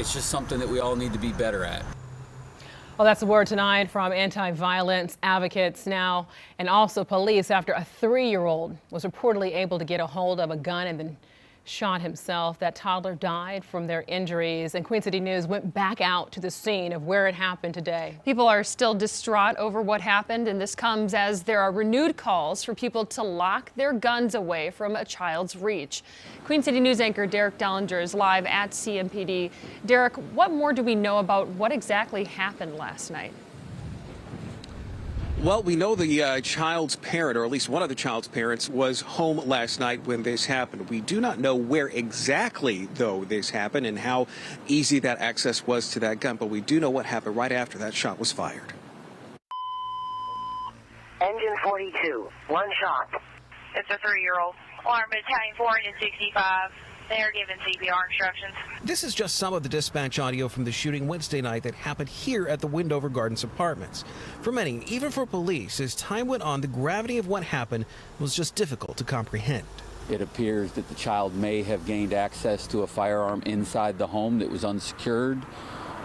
It's just something that we all need to be better at. Well, that's the word tonight from anti-violence advocates now, and also police after a 3-year-old was reportedly able to get a hold of a gun and then shot himself. That toddler died from their injuries, and Queen City News went back out to the scene of where it happened today. People are still distraught over what happened, and this comes as there are renewed calls for people to lock their guns away from a child's reach. Queen City News anchor Derek Dellinger is live at CMPD. Derek, what more do we know about what exactly happened last night? Well, we know the child's parent, or at least one of the child's parents, was home last night when this happened. We do not know where exactly, though, this happened and how easy that access was to that gun, but we do know what happened right after that shot was fired. Engine 42, one shot. It's a 3-year-old. Alarm Battalion 465. They are given CPR instructions. This is just some of the dispatch audio from the shooting Wednesday night that happened here at the Wendover Gardens Apartments. For many, even for police, as time went on, the gravity of what happened was just difficult to comprehend. It appears that the child may have gained access to a firearm inside the home that was unsecured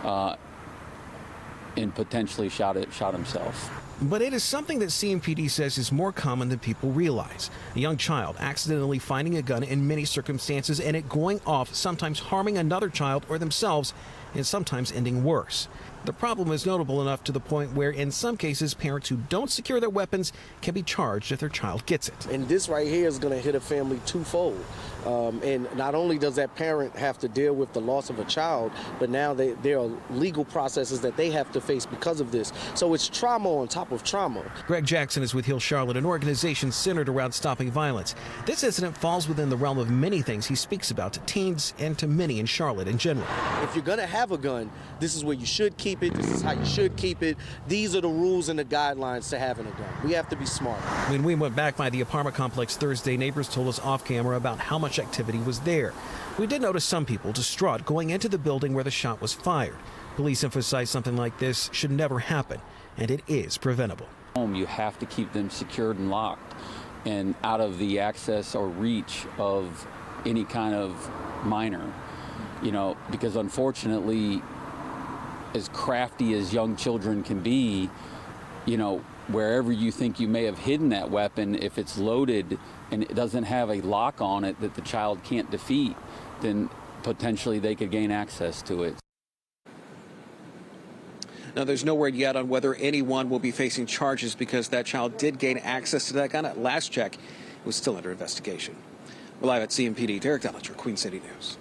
and potentially shot himself. But it is something that CMPD says is more common than people realize. A young child accidentally finding a gun in many circumstances and it going off, sometimes harming another child or themselves, and sometimes ending worse. The problem is notable enough to the point where, in some cases, parents who don't secure their weapons can be charged if their child gets it. And this right here is going to hit a family twofold. And not only does that parent have to deal with the loss of a child, but now there are legal processes that they have to face because of this. So it's trauma on top of trauma. Greg Jackson is with Heal Charlotte, an organization centered around stopping violence. This incident falls within the realm of many things he speaks about to teens and to many in Charlotte in general. If you're going to have a gun, this is where you should keep it. This is how you should keep it. These are the rules and the guidelines to having a gun. We have to be smart. When we went back by the apartment complex Thursday, neighbors told us off camera about how much activity was there. We did notice some people distraught going into the building where the shot was fired. Police emphasize something like this should never happen, and it is preventable. You have to keep them secured and locked and out of the access or reach of any kind of minor, because unfortunately, as crafty as young children can be, wherever you think you may have hidden that weapon, if it's loaded and it doesn't have a lock on it that the child can't defeat, then potentially they could gain access to it. Now, there's no word yet on whether anyone will be facing charges because that child did gain access to that gun. At last check, it was still under investigation. We're live at CMPD. Derek Dellinger, Queen City News.